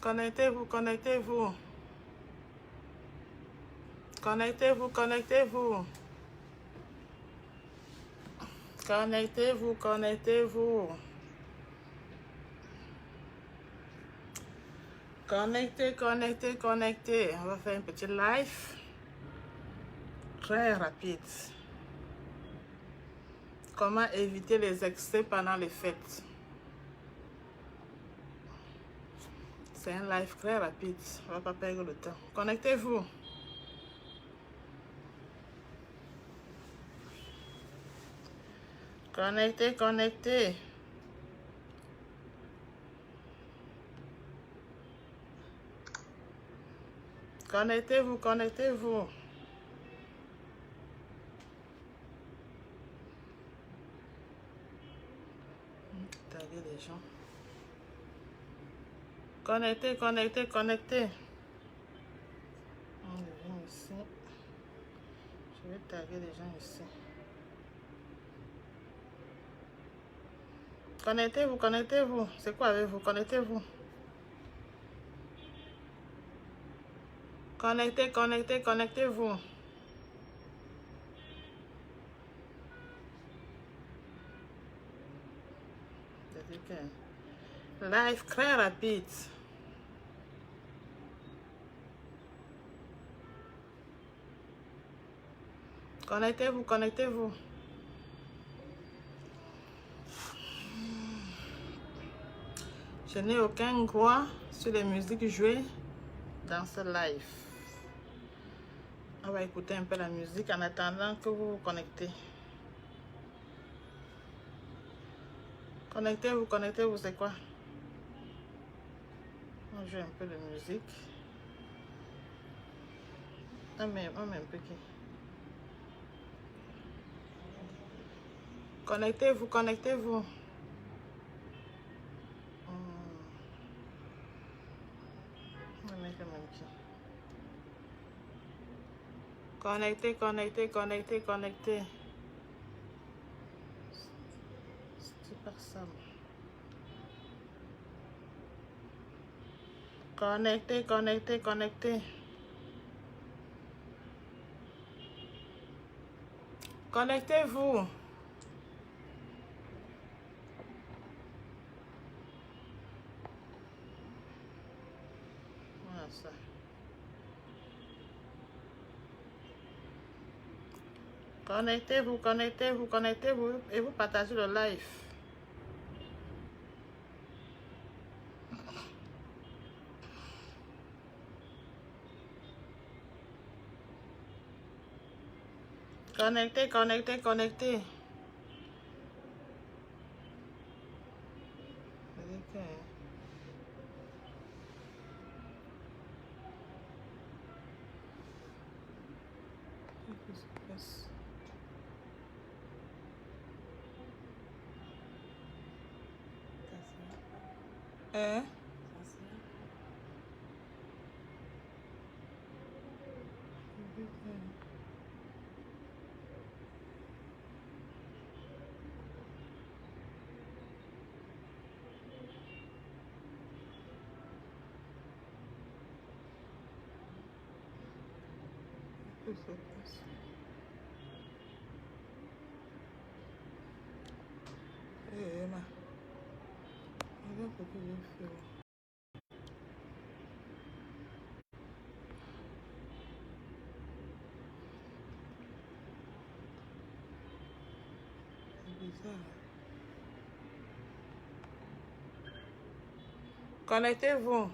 Connectez-vous, connectez-vous. Connectez-vous, connectez-vous. Connectez-vous, connectez-vous. Connectez, connectez, connectez. On va faire un petit live. Très rapide. Comment éviter les excès pendant les fêtes. C'est un live très rapide. On va pas perdre le temps. Connectez-vous. Connectez, connectez. Connectez-vous, connectez-vous. Taguer les gens. Connectez, connectez, connectez. On vient ici. Je vais taguer les gens ici. Connectez-vous, connectez-vous. C'est quoi avec vous? Connectez-vous. Connectez, connectez, connectez-vous. Live très rapide. Connectez-vous, connectez-vous. Je n'ai aucun droit sur les musiques jouées dans ce live. On va écouter un peu la musique en attendant que vous vous connectez. Connectez-vous, connectez-vous, c'est quoi? On joue un peu de musique. On met un peu qui. Connectez-vous, connectez-vous. On met quand même qui. Connectez, connectez, connectez, connectez. C'est pas ça. Connectez, connectez, connectez. Connectez-vous. Voilà ça. Connectez-vous, connectez-vous, connectez-vous et vous partagez le live. Connectez, connectez, connectez. Hein? Emma. Regarde ce que j'ai fait. C'est bizarre. Connectez-vous.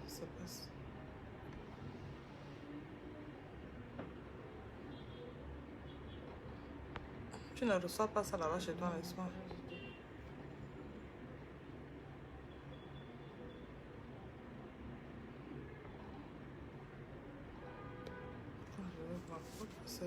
Ça passe. Tu ne reçois pas ça là-bas chez toi, n'est-ce pas? Je vais voir. C'est...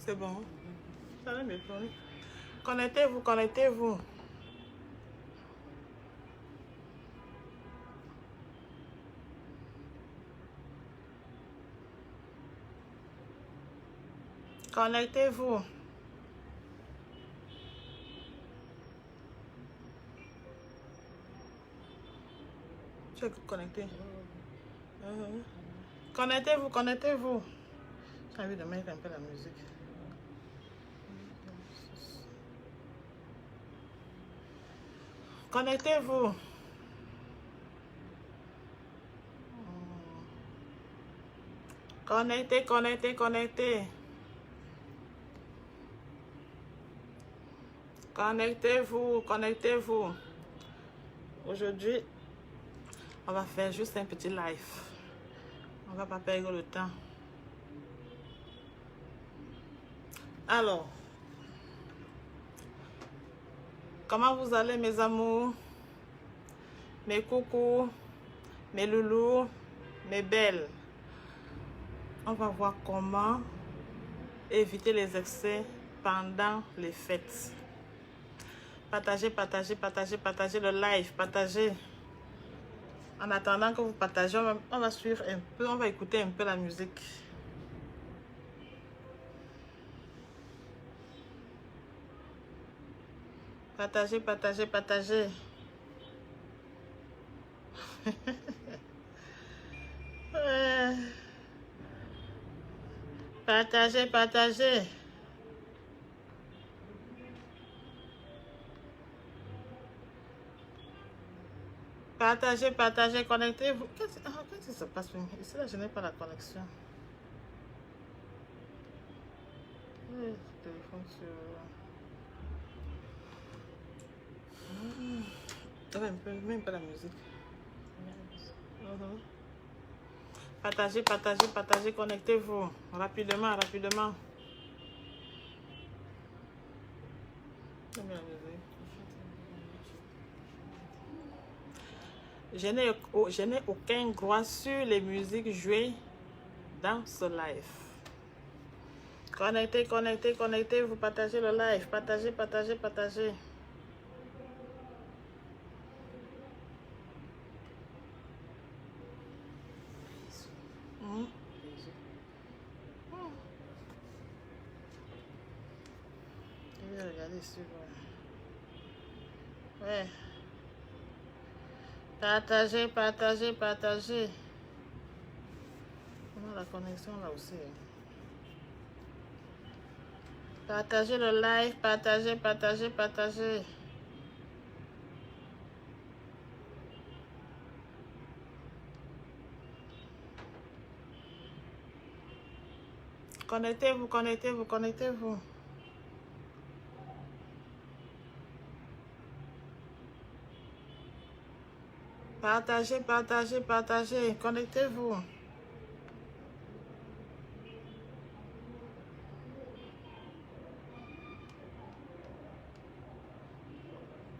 C'est bon. Ça va me tourner. Connectez-vous, connectez-vous. Connectez-vous. Tu es connecté. Connectez-vous, connectez-vous. J'ai envie de mettre un peu la musique. Connectez-vous. Connectez, connectez, connectez. Connectez-vous, connectez-vous. Aujourd'hui, on va faire juste un petit live. On va pas perdre le temps. Alors, comment vous allez mes amours, mes coucous, mes loulous, mes belles? On va voir comment éviter les excès pendant les fêtes. Partagez, partagez, partagez, partagez le live, partagez. En attendant que vous partagez, on va suivre un peu, on va écouter un peu la musique. Partagez, partagez, partagez. Ouais. Partagez, partagez. Partagez, partagez, connectez-vous. Qu'est-ce qui se passe? Ici, là, je n'ai pas la connexion. Oui, téléphone sur... Même pas la musique. Partagez, partagez, partagez, connectez-vous. Rapidement, rapidement. Je n'ai aucun droit sur les musiques jouées dans ce live. Connectez, connectez, connectez, vous partagez le live. Partagez, partagez, partagez. Je vais regarder ici. Ouais. Partagez, partagez, partagez. On a la connexion là aussi. Partagez le live, partagez, partagez, partagez. Connectez-vous, connectez-vous, connectez-vous. Partagez, partagez, partagez. Connectez-vous.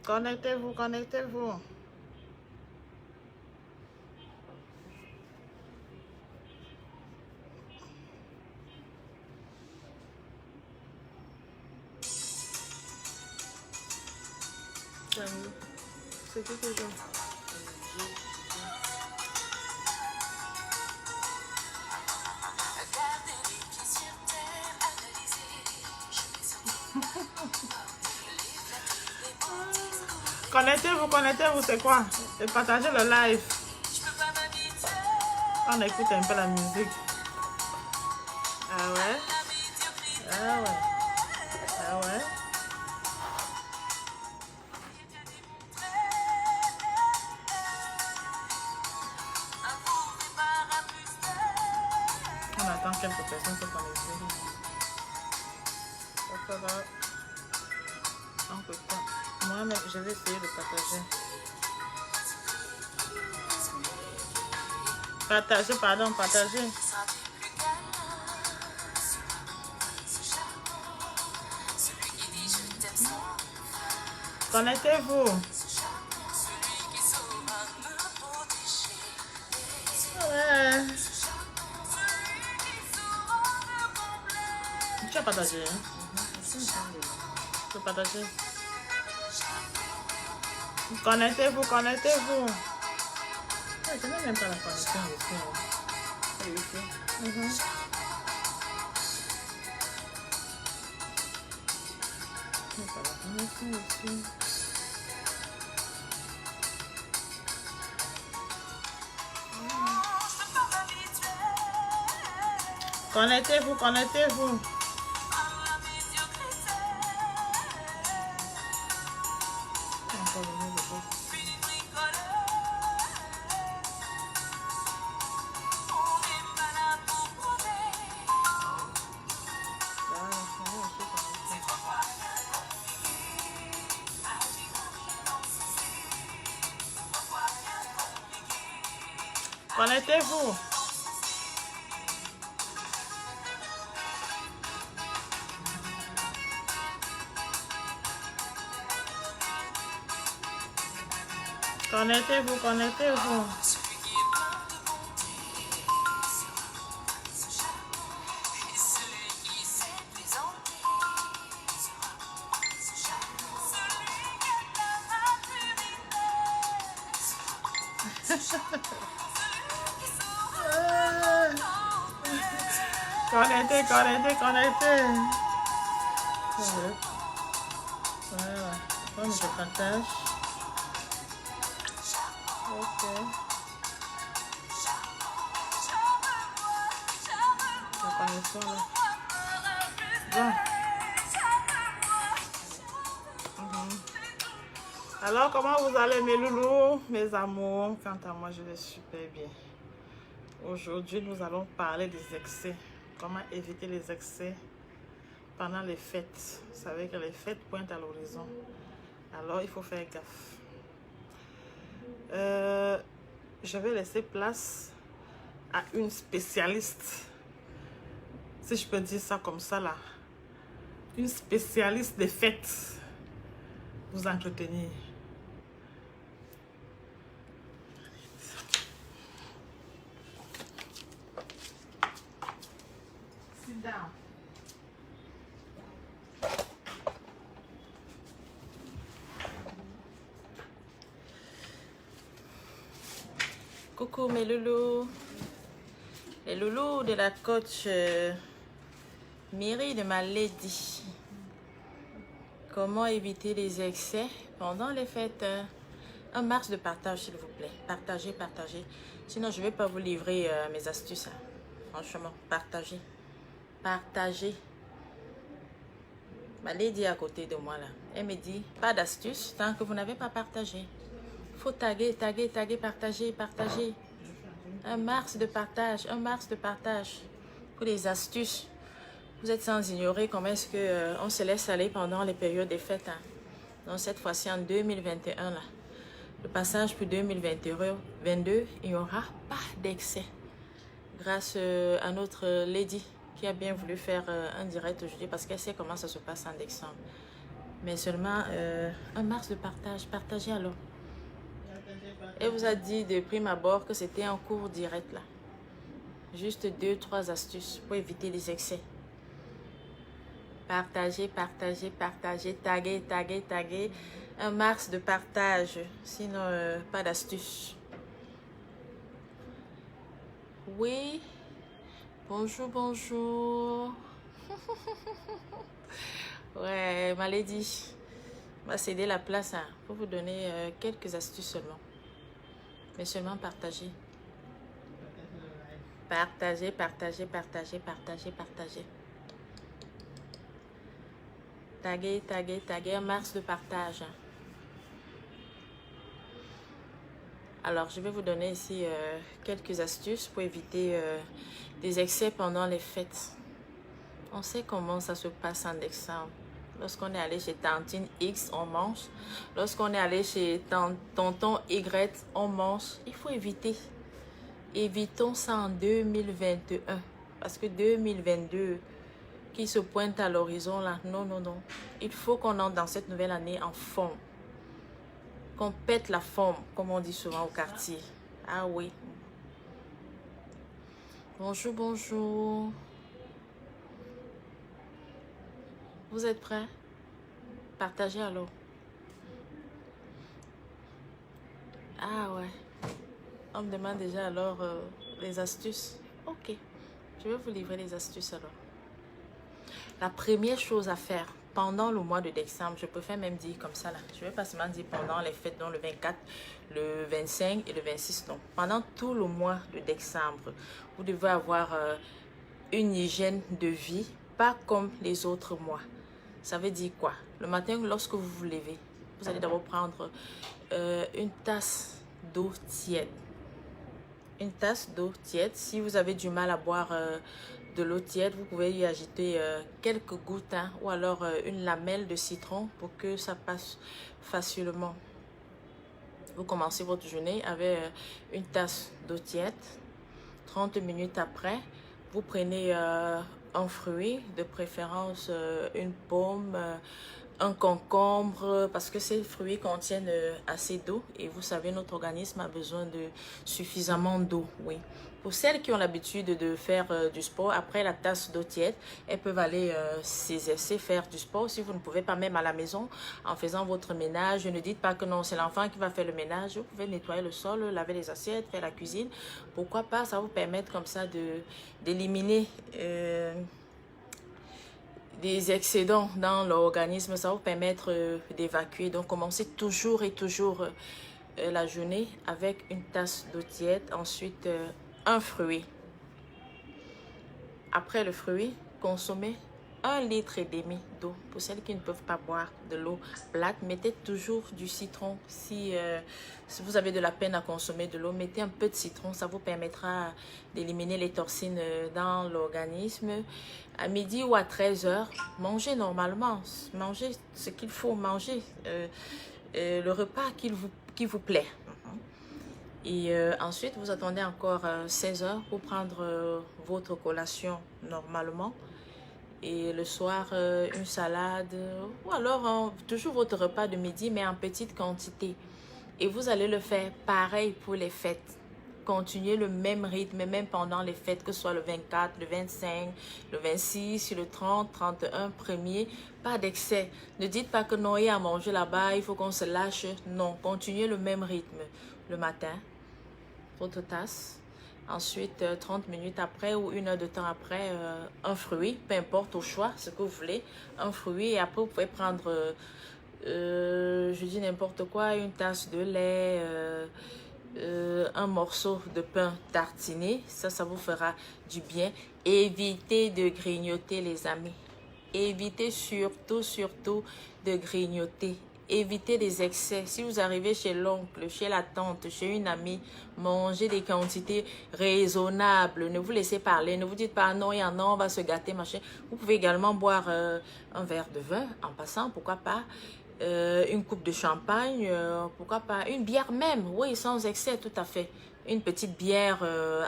Connectez-vous, connectez-vous. C'est tout que je... Connectez-vous, connectez-vous, c'est quoi? Et partagez le live. On écoute un peu la musique. Ah ouais? Ah ouais? Ah ouais? On attend quelques personnes se connecter. Ça va. En peu de temps. Moi, je vais essayer de partager. Partagez, pardon, partagez. Connectez-vous. Ouais. Tu as partager. Hein? Je peux partager. Connectez-vous, connectez-vous. Je n'ai même pas la connexion ici. C'est ici. Je n'ai pas la connexion ici. Connectez-vous, connectez-vous. Connectez-vous. Connectez-vous, connectez-vous. Connectez, connectez, connectez. Voilà. Comme je partage. Ok. La connexion là. Bon. Alors, comment vous allez mes loulous, mes amours? Quant à moi, je vais super bien. Aujourd'hui, nous allons parler des excès. Comment éviter les excès pendant les fêtes. Vous savez que les fêtes pointent à l'horizon. Alors, il faut faire gaffe. Je vais laisser place à une spécialiste. Si je peux dire ça comme ça là. Une spécialiste des fêtes. Vous entretenir. Sit down. Coucou mes loulous. Les loulous de la coach Myri de ma lady. Comment éviter les excès pendant les fêtes? Un max de partage s'il vous plaît. Partagez, partagez. Sinon je ne vais pas vous livrer mes astuces. Hein. Franchement, partagez. Partagez. Ma lady est à côté de moi là. Elle me dit, pas d'astuces tant que vous n'avez pas partagé. Faut taguer, taguer, taguer, partager, partager. Un max de partage, un max de partage. Pour les astuces. Vous êtes sans ignorer comment est-ce que on se laisse aller pendant les périodes des fêtes. Hein. Donc cette fois-ci en 2021 là. Le passage pour 2022, il n'y aura pas d'excès. Grâce à notre lady qui a bien voulu faire un direct aujourd'hui parce qu'elle sait comment ça se passe en décembre. Mais seulement un max de partage. Partagez alors. Elle vous a dit de prime abord que c'était un cours direct là. Juste 2-3 astuces pour éviter les excès. Partagez, partagez, partagez, taguez, taguez, taguez. Un max de partage. Sinon, pas d'astuces. Oui. Bonjour, bonjour. Ouais, ma lady. On va céder la place hein, pour vous donner quelques astuces seulement. Mais seulement partagez. Partagez, partagez, partagez, partagez, partagez. Taguez, taguez, taguez. Un max de partage. Alors, je vais vous donner ici quelques astuces pour éviter des excès pendant les fêtes. On sait comment ça se passe en décembre. Lorsqu'on est allé chez Tantine X, on mange. Lorsqu'on est allé chez Tonton Y, on mange. Il faut éviter. Évitons ça en 2021. Parce que 2022, qui se pointe à l'horizon là, non, non, non. Il faut qu'on entre dans cette nouvelle année en forme. Qu'on pète la forme, comme on dit souvent au quartier. Ah oui. Bonjour, bonjour. Vous êtes prêts? Partagez alors. Ah ouais. On me demande déjà alors les astuces. Ok. Je vais vous livrer les astuces alors. La première chose à faire pendant le mois de décembre, je préfère même dire comme ça là. Je ne vais pas seulement dire pendant les fêtes, dont le 24, le 25 et le 26, non. Pendant tout le mois de décembre, vous devez avoir une hygiène de vie, pas comme les autres mois. Ça veut dire quoi? Le matin, lorsque vous vous levez, vous allez d'abord prendre une tasse d'eau tiède. Une tasse d'eau tiède. Si vous avez du mal à boire de l'eau tiède, vous pouvez y ajouter quelques gouttes hein, ou alors une lamelle de citron pour que ça passe facilement. Vous commencez votre journée avec une tasse d'eau tiède. 30 minutes après, vous prenez un fruit, de préférence une pomme, un concombre, parce que ces fruits contiennent assez d'eau et vous savez, notre organisme a besoin de suffisamment d'eau, oui. Pour celles qui ont l'habitude de faire du sport, après la tasse d'eau tiède, elles peuvent aller s'exercer, faire du sport. Si vous ne pouvez pas, même à la maison, en faisant votre ménage, ne dites pas que non, c'est l'enfant qui va faire le ménage. Vous pouvez nettoyer le sol, laver les assiettes, faire la cuisine. Pourquoi pas, ça va vous permettre comme ça d'éliminer des excédents dans l'organisme. Ça va vous permettre d'évacuer. Donc, commencez toujours et toujours la journée avec une tasse d'eau tiède. Ensuite, un fruit. Après le fruit, consommez 1,5 litre d'eau. Pour celles qui ne peuvent pas boire de l'eau plate, mettez toujours du citron. Si vous avez de la peine à consommer de l'eau, mettez un peu de citron. Ça vous permettra d'éliminer les toxines dans l'organisme. À midi ou à 13 h, mangez normalement. Mangez ce qu'il faut manger. Le repas qui vous plaît. Et ensuite, vous attendez encore 16 h pour prendre votre collation normalement. Et le soir, une salade ou alors toujours votre repas de midi, mais en petite quantité. Et vous allez le faire pareil pour les fêtes. Continuez le même rythme, même pendant les fêtes, que ce soit le 24, le 25, le 26, le 30, 31, 1er. Pas d'excès. Ne dites pas que non, il y a à manger là-bas, il faut qu'on se lâche. Non, continuez le même rythme. Le matin, votre tasse. Ensuite, 30 minutes après ou 1 heure de temps après, un fruit, peu importe au choix, ce que vous voulez, un fruit. Et après, vous pouvez prendre, je dis n'importe quoi, une tasse de lait, un morceau de pain tartiné. Ça vous fera du bien. Évitez de grignoter, les amis. Évitez surtout de grignoter. Évitez des excès. Si vous arrivez chez l'oncle, chez la tante, chez une amie, mangez des quantités raisonnables. Ne vous laissez parler. Ne vous dites pas non, il y en a, on va se gâter, machin. Vous pouvez également boire un verre de vin en passant, pourquoi pas. Une coupe de champagne, pourquoi pas. Une bière même, oui, sans excès, tout à fait. Une petite bière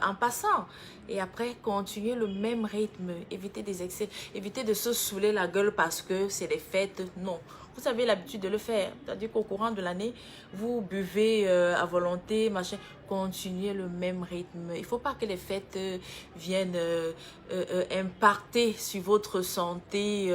en passant. Et après, continuez le même rythme. Évitez des excès. Évitez de se saouler la gueule parce que c'est les fêtes. Non. Vous avez l'habitude de le faire. C'est-à-dire qu'au courant de l'année, vous buvez à volonté, machin. Continuez le même rythme. Il ne faut pas que les fêtes viennent impacter sur votre santé,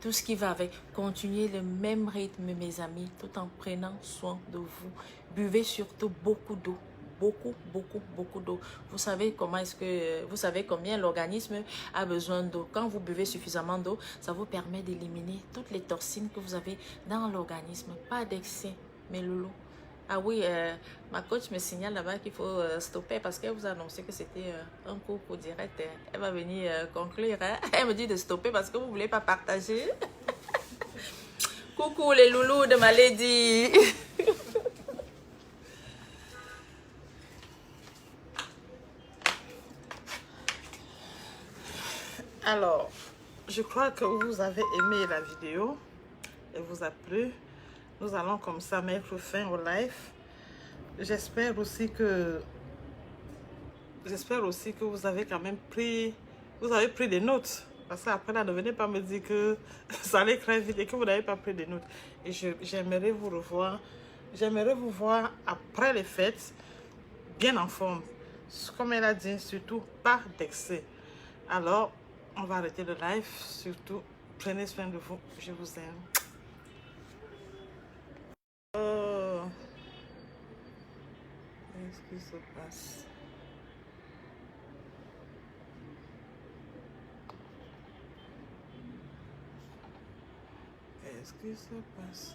tout ce qui va avec. Continuez le même rythme, mes amis, tout en prenant soin de vous. Buvez surtout beaucoup d'eau. Beaucoup d'eau. Vous savez comment est-ce que vous savez combien l'organisme a besoin d'eau. Quand vous buvez suffisamment d'eau, ça vous permet d'éliminer toutes les toxines que vous avez dans l'organisme. Pas d'excès, mes loulous. Ah oui, ma coach me signale là-bas qu'il faut stopper parce qu'elle vous a annoncé que c'était un cours pour direct. Elle va venir conclure. Hein? Elle me dit de stopper parce que vous ne voulez pas partager. Coucou les loulous de ma lady. Alors, je crois que vous avez aimé la vidéo. Elle vous a plu. Nous allons comme ça mettre fin au live. J'espère aussi que vous avez quand même pris des notes. Parce qu'après là, ne venez pas me dire que ça allait très vite et que vous n'avez pas pris des notes. Et j'aimerais vous revoir. J'aimerais vous voir après les fêtes, bien en forme. Comme elle a dit, surtout pas d'excès. Alors, on va arrêter le live, surtout Prenez soin de vous. Je vous aime. Oh, qu'est-ce qui se passe? Qu'est-ce qui se passe?